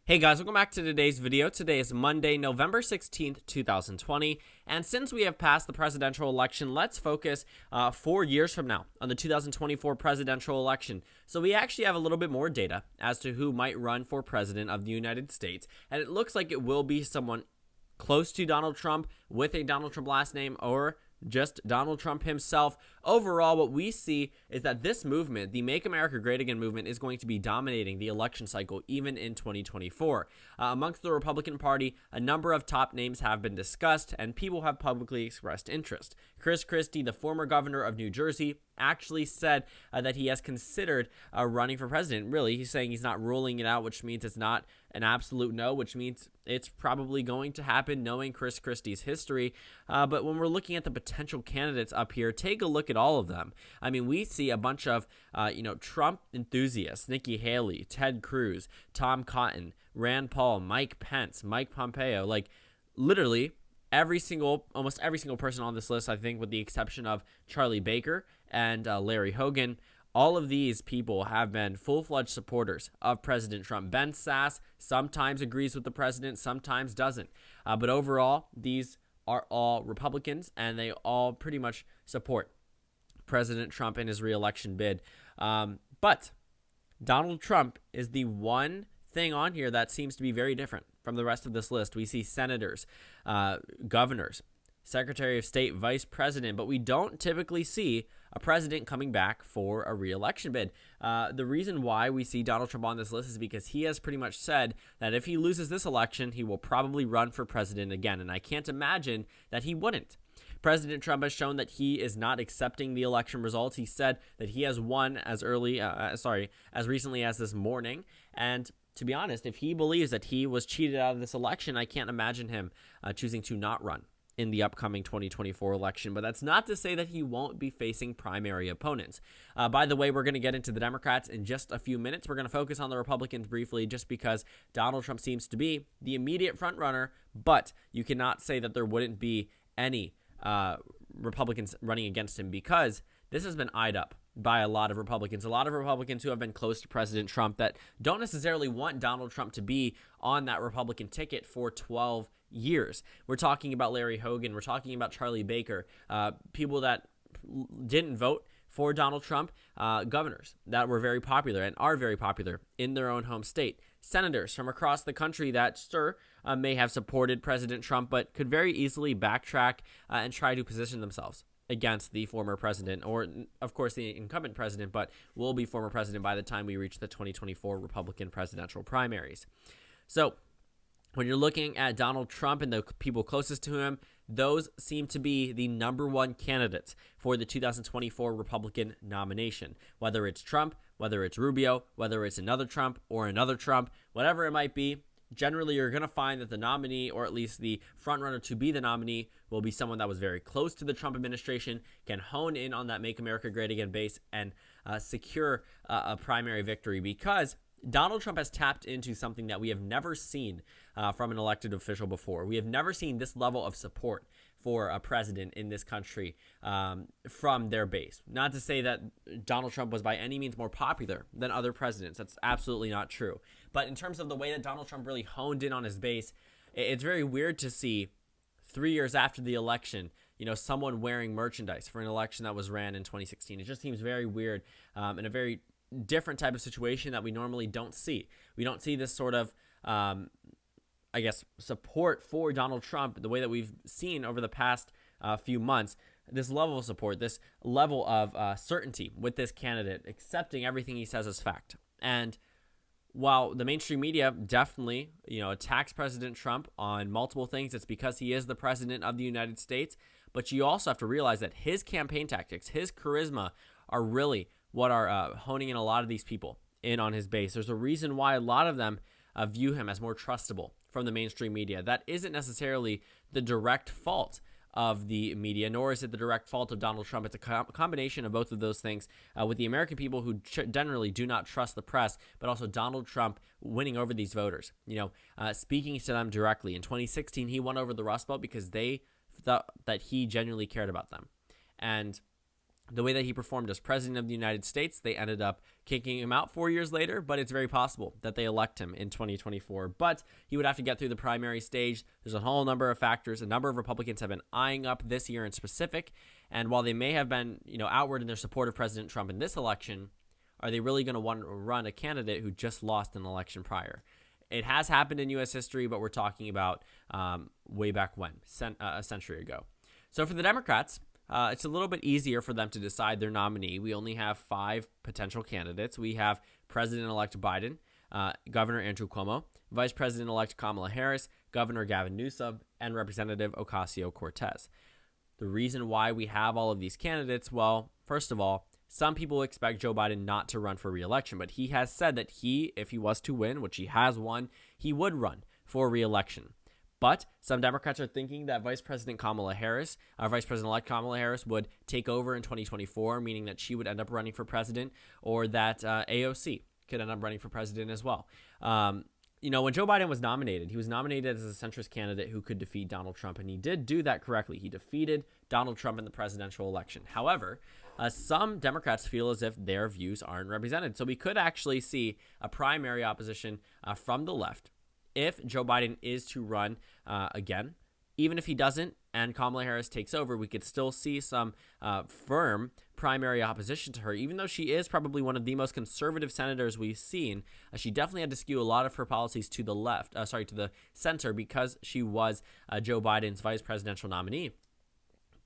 Hey guys, welcome back to today's video. Today is Monday, November 16th, 2020, and since we have passed the presidential election, let's focus 4 years from now on the 2024 presidential election. So we actually have a little bit more data as to who might run for president of the United States, and it looks like it will be someone close to Donald Trump with a Donald Trump last name or just Donald Trump himself. Overall, what we see is that this movement, the Make America Great Again movement, is going to be dominating the election cycle even in 2024. Amongst the Republican Party, a number of top names have been discussed and people have publicly expressed interest. Chris Christie, the former governor of New Jersey, actually said that he has considered running for president. Really, he's saying he's not ruling it out, which means it's not an absolute no, which means it's probably going to happen knowing Chris Christie's history. But when we're looking at the potential candidates up here, take a look at all of them. I mean, we see a bunch of, Trump enthusiasts: Nikki Haley, Ted Cruz, Tom Cotton, Rand Paul, Mike Pence, Mike Pompeo, like literally almost every single person on this list, I think, with the exception of Charlie Baker and Larry Hoggan. All of these people have been full-fledged supporters of President Trump. Ben Sasse sometimes agrees with the president, sometimes doesn't. But overall, these are all Republicans, and they all pretty much support President Trump in his re-election bid. But Donald Trump is the one thing on here that seems to be very different from the rest of this list. We see senators, governors, Secretary of State, Vice President, but we don't typically see a president coming back for a re-election bid. The reason why we see Donald Trump on this list is because he has pretty much said that if he loses this election, he will probably run for president again, and I can't imagine that he wouldn't. President Trump has shown that he is not accepting the election results. He said that he has won as recently as this morning, and to be honest, if he believes that he was cheated out of this election, I can't imagine him choosing to not run in the upcoming 2024 election. But that's not to say that he won't be facing primary opponents. By the way, we're going to get into the Democrats in just a few minutes. We're going to focus on the Republicans briefly just because Donald Trump seems to be the immediate front runner, but you cannot say that there wouldn't be any Republicans running against him, because this has been eyed up by a lot of Republicans who have been close to President Trump that don't necessarily want Donald Trump to be on that Republican ticket for 12 years. We're talking about Larry Hoggan. We're talking about Charlie Baker, people that didn't vote for Donald Trump, governors that were very popular and are very popular in their own home state, senators from across the country that may have supported President Trump but could very easily backtrack and try to position themselves against the former president, or of course the incumbent president, but will be former president by the time we reach the 2024 Republican presidential primaries. So when you're looking at Donald Trump and the people closest to him, those seem to be the number one candidates for the 2024 Republican nomination. Whether it's Trump, whether it's Rubio, whether it's another Trump or another Trump, whatever it might be, generally you're going to find that the nominee, or at least the frontrunner to be the nominee, will be someone that was very close to the Trump administration, can hone in on that Make America Great Again base, and secure a primary victory, because Donald Trump has tapped into something that we have never seen from an elected official before. We have never seen this level of support for a president in this country from their base. Not to say that Donald Trump was by any means more popular than other presidents. That's absolutely not true. But in terms of the way that Donald Trump really honed in on his base, it's very weird to see 3 years after the election, someone wearing merchandise for an election that was ran in 2016. It just seems very weird and a very different type of situation that we normally don't see. We don't see this sort of, support for Donald Trump the way that we've seen over the past few months. This level of support, this level of certainty with this candidate, accepting everything he says as fact. And while the mainstream media definitely, attacks President Trump on multiple things, it's because he is the president of the United States. But you also have to realize that his campaign tactics, his charisma, are really what are honing in a lot of these people in on his base. There's a reason why a lot of them view him as more trustable from the mainstream media. That isn't necessarily the direct fault of the media, nor is it the direct fault of Donald Trump. It's a combination of both of those things, with the American people who generally do not trust the press, but also Donald Trump winning over these voters, speaking to them directly. In 2016, he won over the Rust Belt because they thought that he genuinely cared about them. And the way that he performed as president of the United States, they ended up kicking him out 4 years later, but it's very possible that they elect him in 2024. But he would have to get through the primary stage. There's a whole number of factors. A number of Republicans have been eyeing up this year in specific. And while they may have been, outward in their support of President Trump in this election, are they really going to want to run a candidate who just lost an election prior? It has happened in U.S. history, but we're talking about way back when, a century ago. So for the Democrats, it's a little bit easier for them to decide their nominee. We only have 5 potential candidates. We have President-elect Biden, Governor Andrew Cuomo, Vice President-elect Kamala Harris, Governor Gavin Newsom, and Representative Ocasio-Cortez. The reason why we have all of these candidates, well, first of all, some people expect Joe Biden not to run for re-election, but he has said that if he was to win, which he has won, he would run for re-election. But some Democrats are thinking that Vice President-elect Kamala Harris would take over in 2024, meaning that she would end up running for president, or that AOC could end up running for president as well. When Joe Biden was nominated, he was nominated as a centrist candidate who could defeat Donald Trump, and he did do that correctly. He defeated Donald Trump in the presidential election. However, some Democrats feel as if their views aren't represented. So we could actually see a primary opposition from the left if Joe Biden is to run again. Even if he doesn't and Kamala Harris takes over, we could still see some firm primary opposition to her. Even though she is probably one of the most conservative senators we've seen, she definitely had to skew a lot of her policies to the center, because she was Joe Biden's vice presidential nominee.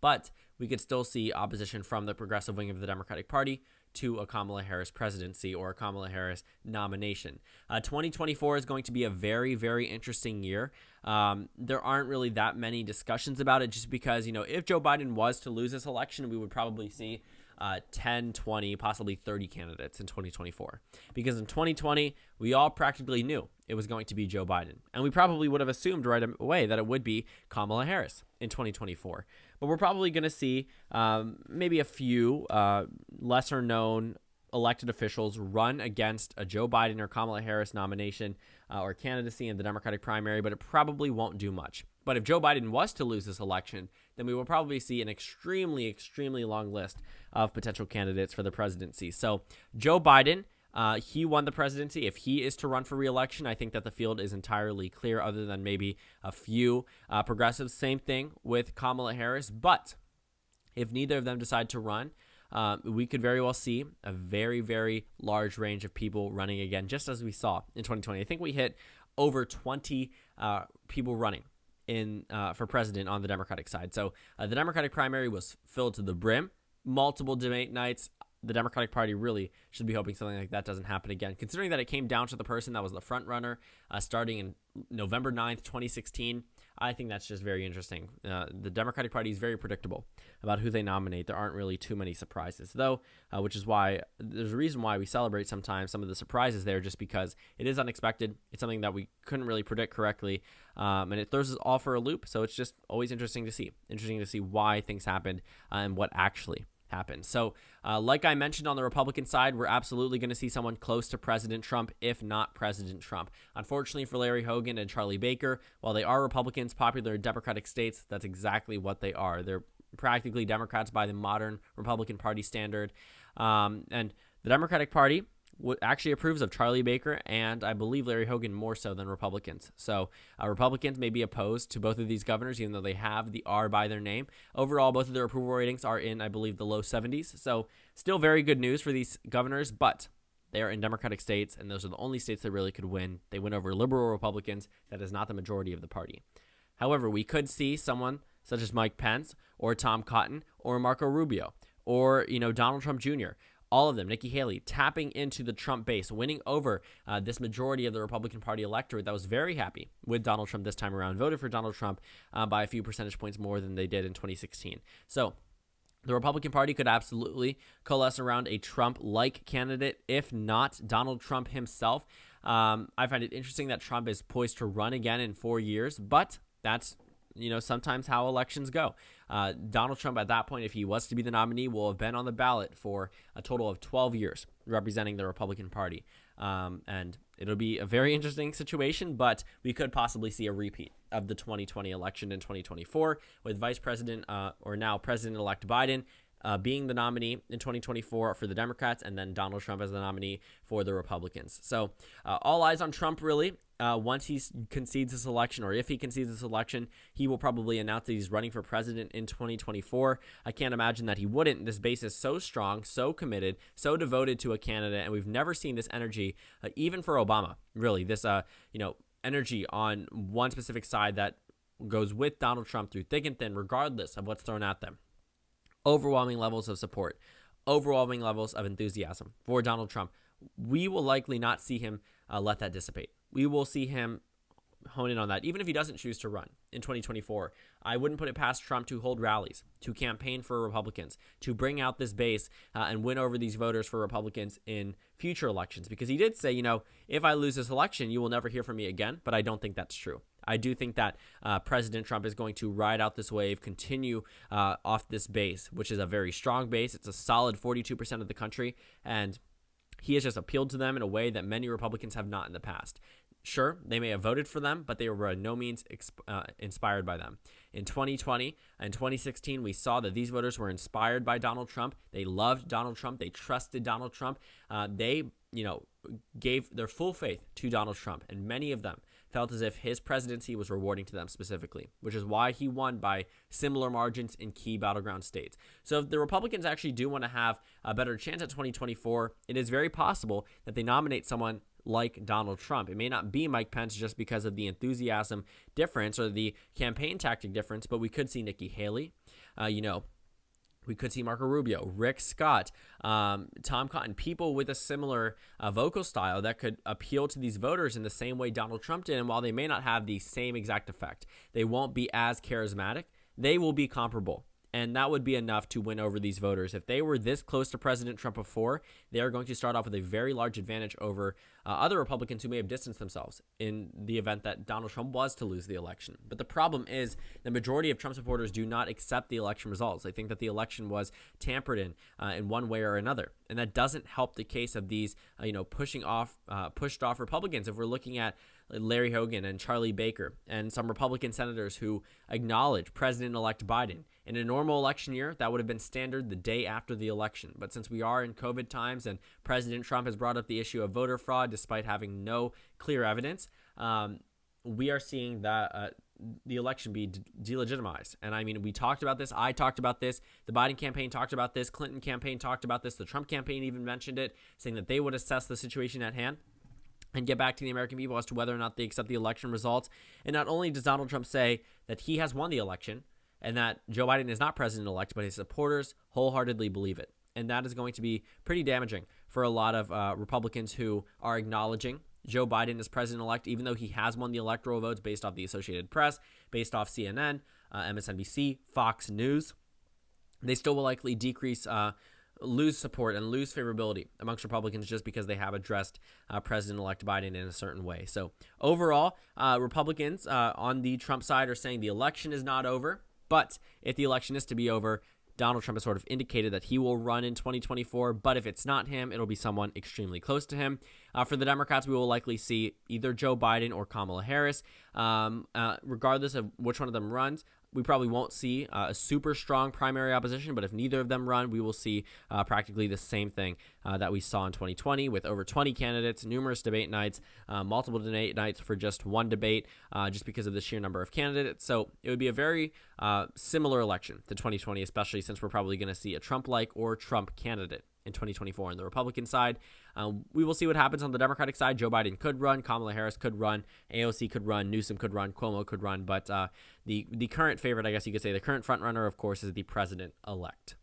But we could still see opposition from the progressive wing of the Democratic Party to a Kamala Harris presidency or a Kamala Harris nomination. 2024 is going to be a very, very interesting year. There aren't really that many discussions about it, just because, if Joe Biden was to lose this election, we would probably see 10, 20, possibly 30 candidates in 2024. Because in 2020, we all practically knew it was going to be Joe Biden. And we probably would have assumed right away that it would be Kamala Harris in 2024. But we're probably going to see maybe a few lesser known elected officials run against a Joe Biden or Kamala Harris nomination or candidacy in the Democratic primary, but it probably won't do much. But if Joe Biden was to lose this election, then we will probably see an extremely, extremely long list of potential candidates for the presidency. So Joe Biden, he won the presidency. If he is to run for re-election, I think that the field is entirely clear, other than maybe a few progressives. Same thing with Kamala Harris. But if neither of them decide to run, we could very well see a very, very large range of people running again, just as we saw in 2020. I think we hit over 20 people running for president on the Democratic side. So the Democratic primary was filled to the brim, multiple debate nights. The Democratic Party really should be hoping something like that doesn't happen again, considering that it came down to the person that was the front runner starting in November 9th, 2016. I think that's just very interesting. The Democratic Party is very predictable about who they nominate. There aren't really too many surprises, though, which is why there's a reason why we celebrate sometimes some of the surprises there, just because it is unexpected. It's something that we couldn't really predict correctly, and it throws us all for a loop. So it's just always interesting to see why things happened and what actually happened. So like I mentioned, on the Republican side, we're absolutely going to see someone close to President Trump, if not President Trump. Unfortunately for Larry Hoggan and Charlie Baker, while they are Republicans popular in Democratic states, that's exactly what they are. They're practically Democrats by the modern Republican Party standard. And the Democratic Party actually approves of Charlie Baker and I believe Larry Hoggan more so than Republicans. So Republicans may be opposed to both of these governors, even though they have the R by their name. Overall, both of their approval ratings are in, I believe, the low 70s. So still very good news for these governors, but they are in Democratic states, and those are the only states that really could win. They win over liberal Republicans. That is not the majority of the party. However, we could see someone such as Mike Pence or Tom Cotton or Marco Rubio or, Donald Trump Jr., all of them, Nikki Haley, tapping into the Trump base, winning over this majority of the Republican Party electorate that was very happy with Donald Trump this time around, voted for Donald Trump by a few percentage points more than they did in 2016. So the Republican Party could absolutely coalesce around a Trump-like candidate, if not Donald Trump himself. I find it interesting that Trump is poised to run again in 4 years, but that's sometimes how elections go. Donald Trump, at that point, if he was to be the nominee, will have been on the ballot for a total of 12 years representing the Republican Party. And it'll be a very interesting situation, but we could possibly see a repeat of the 2020 election in 2024 with Vice President or now President-elect Biden being the nominee in 2024 for the Democrats, and then Donald Trump as the nominee for the Republicans. So all eyes on Trump, really. Once he concedes this election, or if he concedes this election, he will probably announce that he's running for president in 2024. I can't imagine that he wouldn't. This base is so strong, so committed, so devoted to a candidate, and we've never seen this energy, even for Obama, really. This, energy on one specific side that goes with Donald Trump through thick and thin, regardless of what's thrown at them. Overwhelming levels of support, overwhelming levels of enthusiasm for Donald Trump. We will likely not see him let that dissipate. We will see him hone in on that, even if he doesn't choose to run in 2024. I wouldn't put it past Trump to hold rallies, to campaign for Republicans, to bring out this base and win over these voters for Republicans in future elections. Because he did say, if I lose this election, you will never hear from me again. But I don't think that's true. I do think that President Trump is going to ride out this wave, continue off this base, which is a very strong base. It's a solid 42% of the country, and he has just appealed to them in a way that many Republicans have not in the past. Sure, they may have voted for them, but they were by no means inspired by them. In 2020 and 2016, we saw that these voters were inspired by Donald Trump. They loved Donald Trump. They trusted Donald Trump. They gave their full faith to Donald Trump, and many of them felt as if his presidency was rewarding to them specifically, which is why he won by similar margins in key battleground states. So if the Republicans actually do want to have a better chance at 2024, it is very possible that they nominate someone like Donald Trump. It may not be Mike Pence just because of the enthusiasm difference or the campaign tactic difference, but we could see Nikki Haley, we could see Marco Rubio, Rick Scott, Tom Cotton, people with a similar vocal style that could appeal to these voters in the same way Donald Trump did. And while they may not have the same exact effect, they won't be as charismatic, they will be comparable. And that would be enough to win over these voters. If they were this close to President Trump before, they are going to start off with a very large advantage over other Republicans who may have distanced themselves in the event that Donald Trump was to lose the election. But the problem is the majority of Trump supporters do not accept the election results. They think that the election was tampered in one way or another. And that doesn't help the case of these, pushed off Republicans. If we're looking at Larry Hoggan and Charlie Baker and some Republican senators who acknowledge President-elect Biden. In a normal election year, that would have been standard the day after the election. But since we are in COVID times and President Trump has brought up the issue of voter fraud despite having no clear evidence, we are seeing that the election be delegitimized. And I mean, we talked about this. I talked about this. The Biden campaign talked about this. Clinton campaign talked about this. The Trump campaign even mentioned it, saying that they would assess the situation at hand and get back to the American people as to whether or not they accept the election results. And not only does Donald Trump say that he has won the election and that Joe Biden is not president-elect, but his supporters wholeheartedly believe it. And that is going to be pretty damaging for a lot of Republicans who are acknowledging Joe Biden as president-elect, even though he has won the electoral votes based off the Associated Press, based off CNN, MSNBC, Fox News. They still will likely lose support and lose favorability amongst Republicans just because they have addressed President-elect Biden in a certain way. So overall, Republicans on the Trump side are saying the election is not over, but if the election is to be over, Donald Trump has sort of indicated that he will run in 2024, but if it's not him, it'll be someone extremely close to him. For the Democrats, we will likely see either Joe Biden or Kamala Harris. Regardless of which one of them runs, we probably won't see a super strong primary opposition, but if neither of them run, we will see practically the same thing that we saw in 2020 with over 20 candidates, numerous debate nights, multiple debate nights for just one debate, just because of the sheer number of candidates. So it would be a very similar election to 2020, especially since we're probably going to see a Trump-like or Trump candidate in 2024 on the Republican side. We will see what happens on the Democratic side. Joe Biden could run, Kamala Harris could run, AOC could run, Newsom could run, Cuomo could run, but the current favorite, I guess you could say, the current frontrunner, of course, is the president-elect.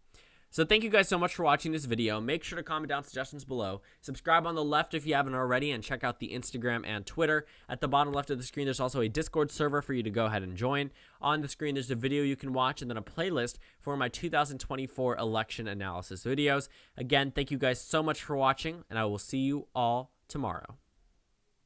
So thank you guys so much for watching this video. Make sure to comment down suggestions below. Subscribe on the left if you haven't already, and check out the Instagram and Twitter. At the bottom left of the screen, there's also a Discord server for you to go ahead and join. On the screen, there's a video you can watch and then a playlist for my 2024 election analysis videos. Again, thank you guys so much for watching, and I will see you all tomorrow.